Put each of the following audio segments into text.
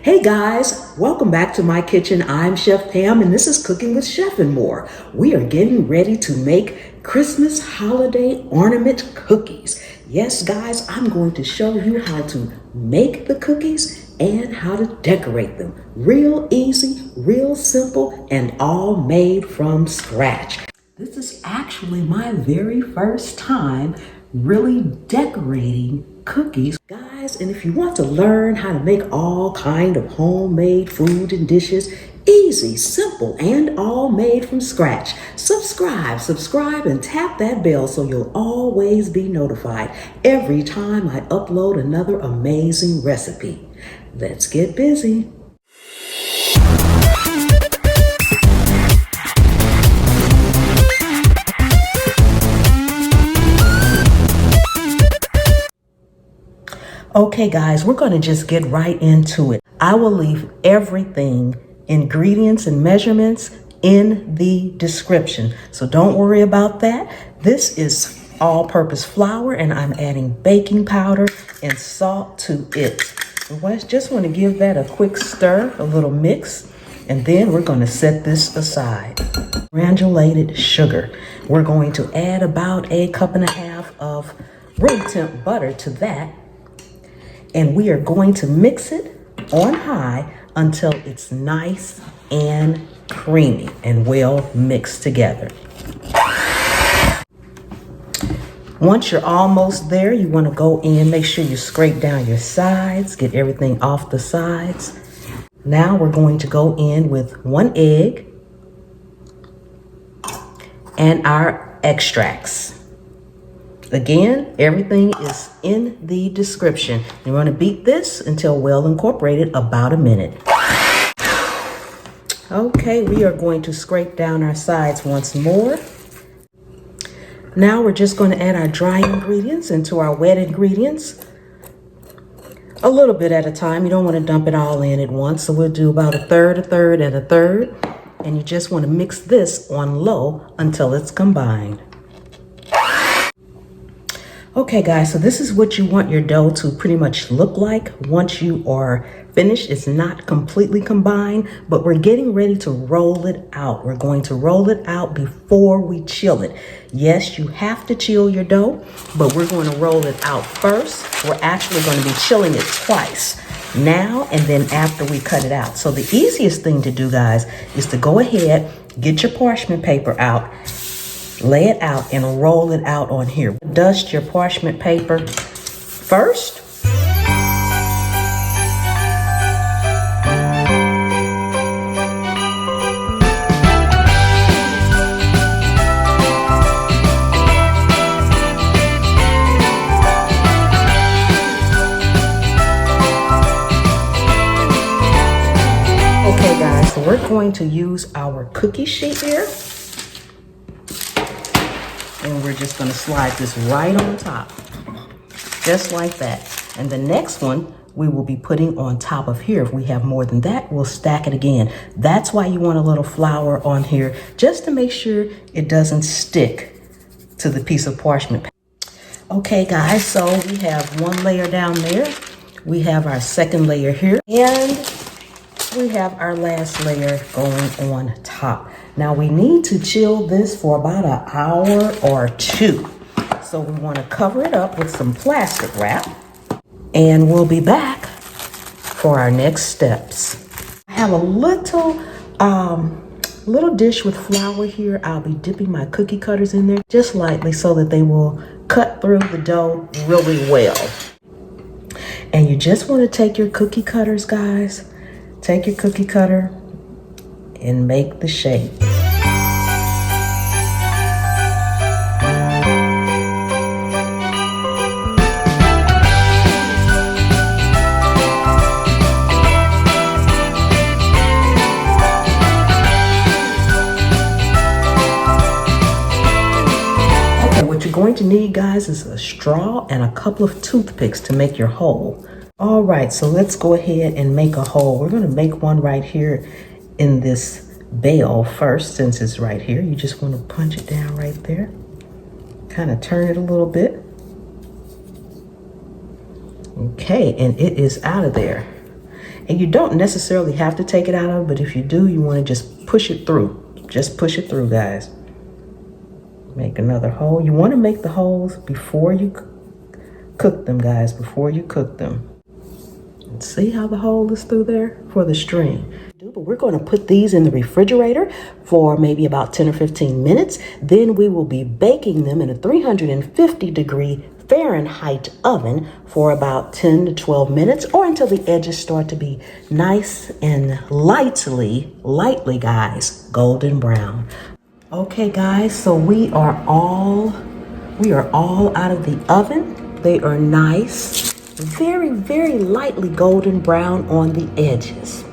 Hey guys, welcome back to my kitchen. I'm Chef Pam and this is Cooking with Chef and More. We are getting ready to make Christmas holiday ornament cookies. Yes guys, I'm going to show you how to make the cookies and how to decorate them. Real easy, real simple, and all made from scratch. This is actually my very first time really decorating cookies. Guys, and if you want to learn how to make all kind of homemade food and dishes, easy, simple, and all made from scratch, subscribe, and tap that bell so you'll always be notified every time I upload another amazing recipe. Let's get busy. Okay guys, we're going to just get right into it. I will leave everything, ingredients and measurements, in the description. So don't worry about that. This is all-purpose flour and I'm adding baking powder and salt to it. Just want to give that a quick stir, a little mix, and then we're going to set this aside. Granulated sugar. We're going to add about 1.5 cups of room temp butter to that. And we are going to mix it on high until it's nice and creamy and well mixed together. Once you're almost there, you want to go in, make sure you scrape down your sides, get everything off the sides. Now we're going to go in with 1 egg and our extracts. Again, everything is in the description. You want to beat this until well incorporated, about a minute. Okay, we are going to scrape down our sides once more. Now we're just going to add our dry ingredients into our wet ingredients. A little bit at a time. You don't want to dump it all in at once. So we'll do about a third, and a third. And you just want to mix this on low until it's combined. Okay guys, so this is what you want your dough to pretty much look like once you are finished. It's not completely combined, but we're getting ready to roll it out. We're going to roll it out before we chill it. Yes, you have to chill your dough, but we're going to roll it out first. We're actually going to be chilling it twice, now and then after we cut it out. So the easiest thing to do, guys, is to go ahead, get your parchment paper out, lay it out and roll it out on here. Dust your parchment paper first. Okay guys, so we're going to use our cookie sheet here. And we're just going to slide this right on top, just like that. And the next one we will be putting on top of here. If we have more than that, we'll stack it again. That's why you want a little flour on here, just to make sure it doesn't stick to the piece of parchment paper. Okay guys, so we have one layer down there. We have our second layer here. And we have our last layer going on top. Now we need to chill this for about an hour or 2. So we want to cover it up with some plastic wrap and we'll be back for our next steps. I have a little dish with flour here. I'll be dipping my cookie cutters in there just lightly so that they will cut through the dough really well. And you just want to take your cookie cutters, guys. Take your cookie cutter and make the shape. Okay, what you're going to need, guys, is a straw and a couple of toothpicks to make your hole. All right, so let's go ahead and make a hole. We're going to make one right here in this bell first, since it's right here. You just want to punch it down right there. Kind of turn it a little bit. Okay, and it is out of there. And you don't necessarily have to take it out of it, but if you do, you want to just push it through. Just push it through, guys. Make another hole. You want to make the holes before you cook them, guys, before you cook them. And see how the hole is through there for the string. But we're going to put these in the refrigerator for maybe about 10 or 15 minutes. Then we will be baking them in a 350-degree Fahrenheit oven for about 10 to 12 minutes, or until the edges start to be nice and lightly, guys, golden brown. Okay, guys, so we are all out of the oven. They are nice, very, very lightly golden brown on the edges.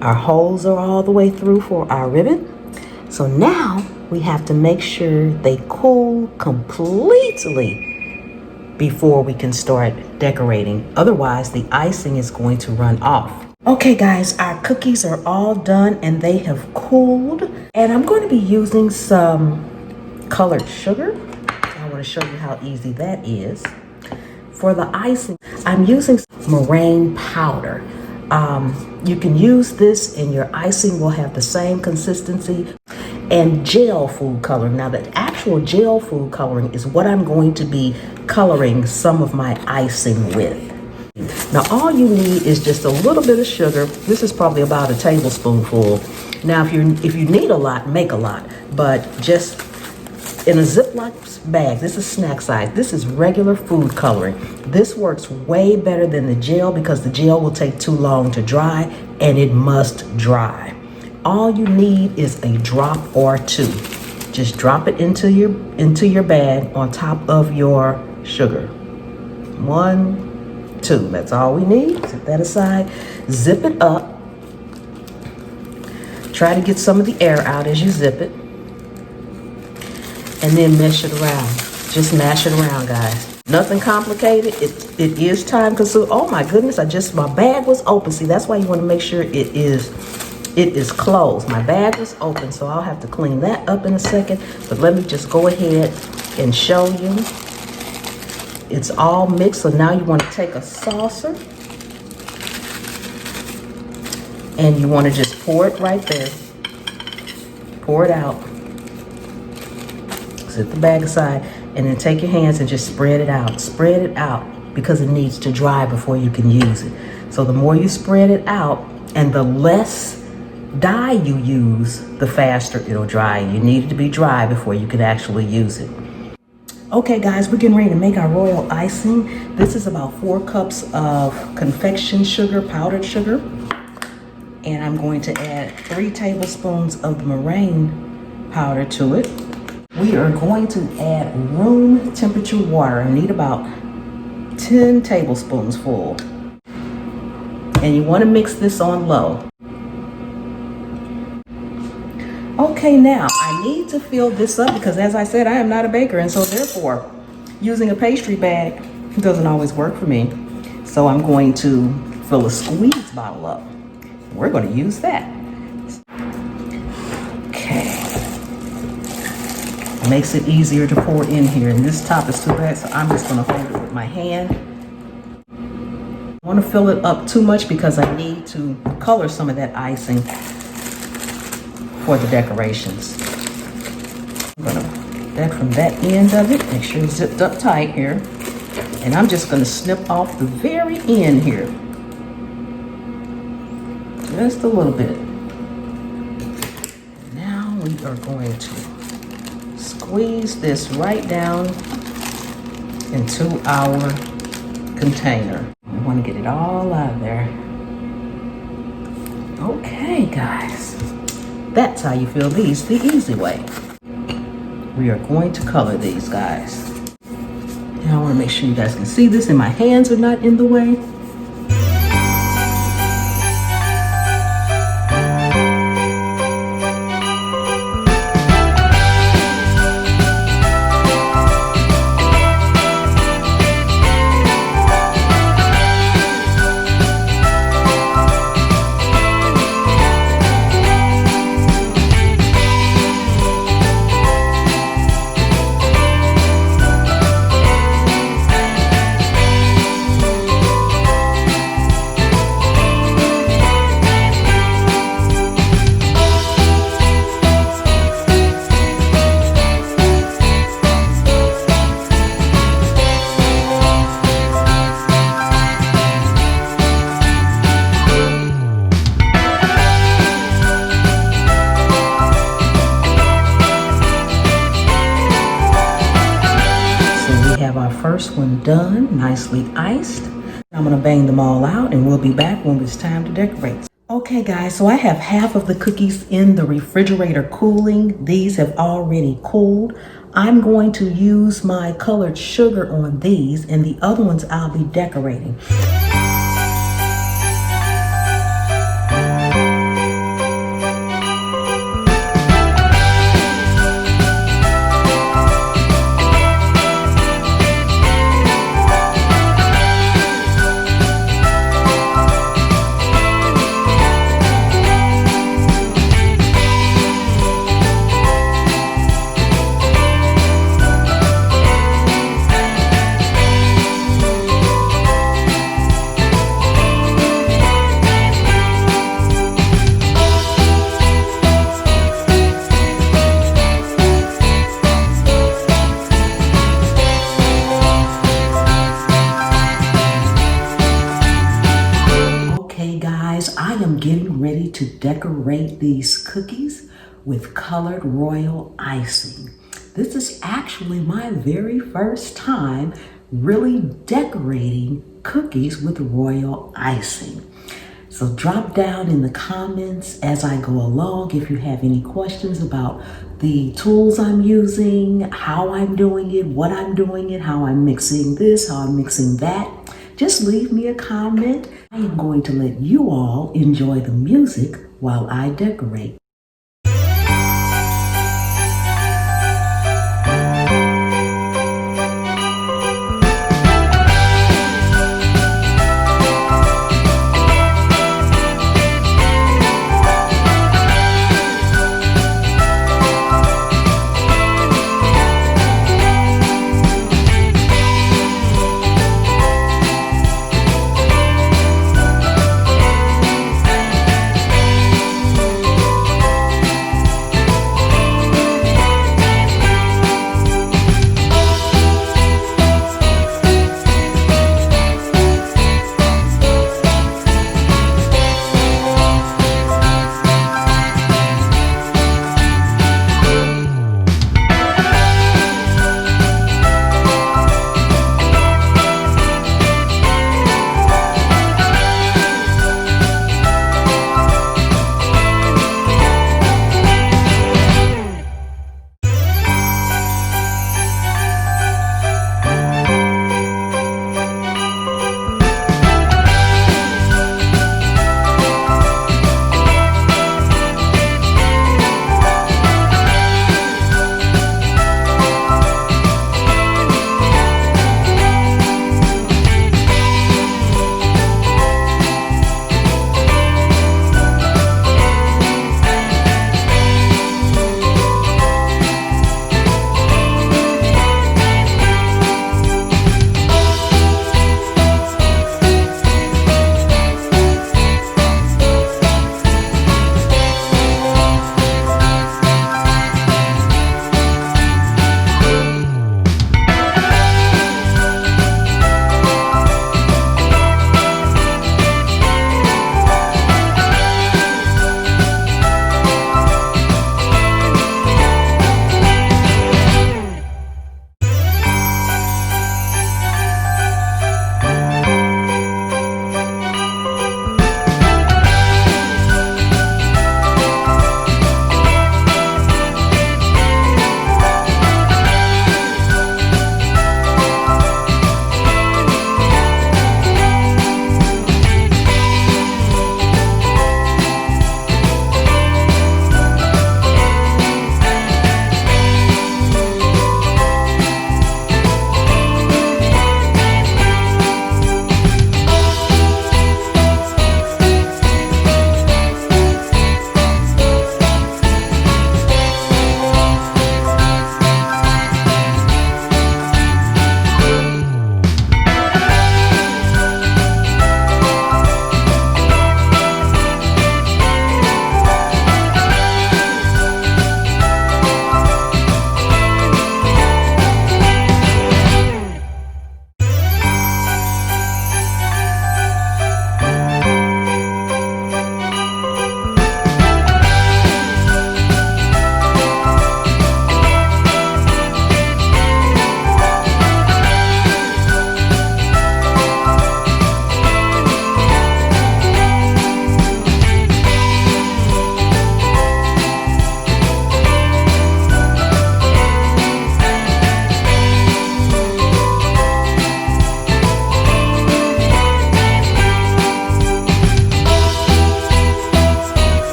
Our holes are all the way through for our ribbon. So now we have to make sure they cool completely before we can start decorating. Otherwise, the icing is going to run off. Okay, guys, our cookies are all done and they have cooled. And I'm going to be using some colored sugar. I want to show you how easy that is. For the icing, I'm using meringue powder. You can use this and your icing will have the same consistency. And gel food coloring. Now the actual gel food coloring is what I'm going to be coloring some of my icing with. Now all you need is just a little bit of sugar. This is probably about a tablespoonful. Now if you need a lot, make a lot. But just in a Ziploc bag, this is snack size. This is regular food coloring. This works way better than the gel because the gel will take too long to dry and it must dry. All you need is a drop or two. Just drop it into your bag on top of your sugar. 1, 2, that's all we need. Set that aside. Zip it up. Try to get some of the air out as you zip it. And then mesh it around. Just mash it around, guys. Nothing complicated. It is time consuming. Oh my goodness, my bag was open. See, that's why you want to make sure it is closed. My bag was open, so I'll have to clean that up in a second. But let me just go ahead and show you. It's all mixed, so now you want to take a saucer and you want to just pour it right there. Pour it out. Set the bag aside and then take your hands and just spread it out. Spread it out because it needs to dry before you can use it. So the more you spread it out and the less dye you use, the faster it'll dry. You need it to be dry before you can actually use it. Okay guys, we're getting ready to make our royal icing. This is about 4 cups of confection sugar, powdered sugar. And I'm going to add 3 tablespoons of the meringue powder to it. We are going to add room temperature water. I need about 10 tablespoons full. And you want to mix this on low. Okay, now I need to fill this up because, as I said, I am not a baker, and so therefore using a pastry bag doesn't always work for me. So I'm going to fill a squeeze bottle up. We're going to use that. Okay. Makes it easier to pour in here, and this top is too bad, so I'm just going to hold it with my hand. I want to fill it up too much because I need to color some of that icing for the decorations. I'm going to get that from that end of it. Make sure it's zipped up tight here. And I'm just going to snip off the very end here. Just a little bit. Now we are going to squeeze this right down into our container. We want to get it all out of there. Okay, guys. That's how you fill these the easy way. We are going to color these, guys. Now I want to make sure you guys can see this and my hands are not in the way. first one done, nicely iced. I'm gonna bang them all out and we'll be back when it's time to decorate. Okay guys, so I have half of the cookies in the refrigerator cooling. These have already cooled. I'm going to use my colored sugar on these, and the other ones I'll be decorating. I am getting ready to decorate these cookies with colored royal icing. This is actually my very first time really decorating cookies with royal icing. So drop down in the comments as I go along if you have any questions about the tools I'm using, how I'm doing it, what I'm doing it, how I'm mixing this, how I'm mixing that. Just leave me a comment. I am going to let you all enjoy the music while I decorate.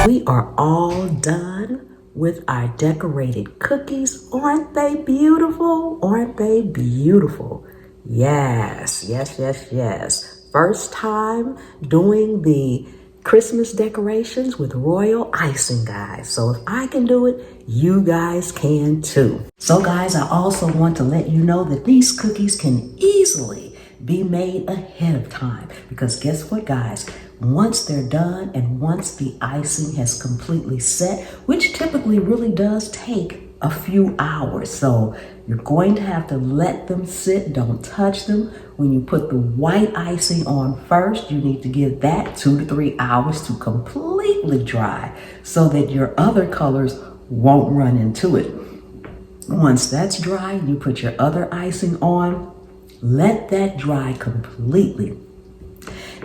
We are all done with our decorated cookies. Aren't they beautiful? Aren't they beautiful? Yes, yes, yes, yes. First time doing the Christmas decorations with royal icing, guys. So if I can do it, you guys can too. So guys, I also want to let you know that these cookies can easily be made ahead of time, because guess what, guys? Once they're done and once the icing has completely set, which typically really does take a few hours, so you're going to have to let them sit. Don't touch them. When you put the white icing on first, you need to give that 2 to 3 hours to completely dry so that your other colors won't run into it. Once that's dry, you put your other icing on. Let that dry completely.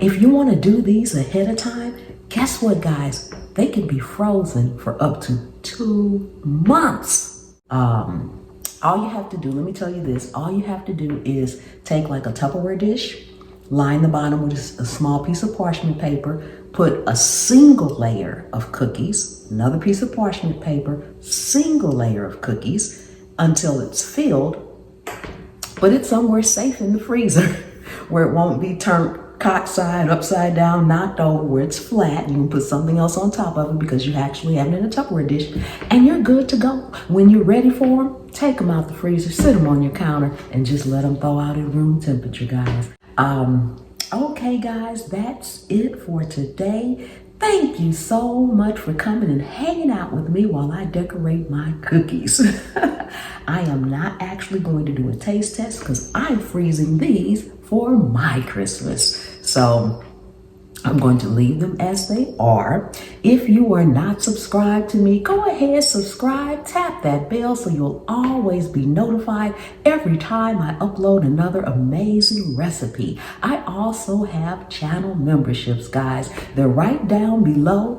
If you want to do these ahead of time, guess what, guys? They can be frozen for up to 2 months. All you have to do, let me tell you this, all you have to do is take like a Tupperware dish, line the bottom with a small piece of parchment paper, put a single layer of cookies, another piece of parchment paper, single layer of cookies until it's filled. Put it somewhere safe in the freezer where it won't be turned cockside, upside down, knocked over, where it's flat. You can put something else on top of it because you actually have it in a Tupperware dish, and you're good to go. When you're ready for them, take them out the freezer, sit them on your counter, and just let them thaw out at room temperature, guys. Okay, guys, that's it for today. Thank you so much for coming and hanging out with me while I decorate my cookies. I am not actually going to do a taste test because I'm freezing these for my Christmas. So I'm going to leave them as they are. If you are not subscribed to me, go ahead, subscribe, tap that bell so you'll always be notified every time I upload another amazing recipe. I also have channel memberships, guys. They're right down below.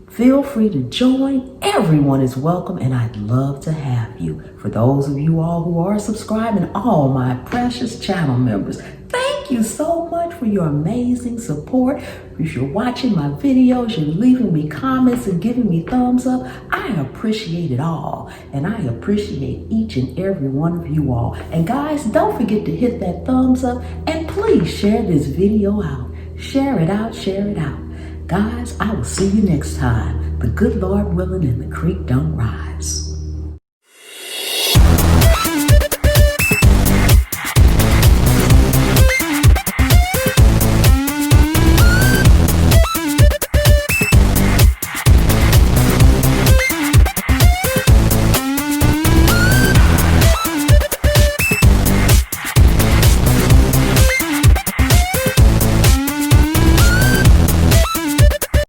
Feel free to join. Everyone is welcome, and I'd love to have you. For those of you all who are subscribing, all my precious channel members, thank you so much for your amazing support. If you're watching my videos, you're leaving me comments and giving me thumbs up, I appreciate it all. And I appreciate each and every one of you all. And guys, don't forget to hit that thumbs up, and please share this video out. Share it out, share it out. Guys, I will see you next time. The good Lord willing and the creek don't rise.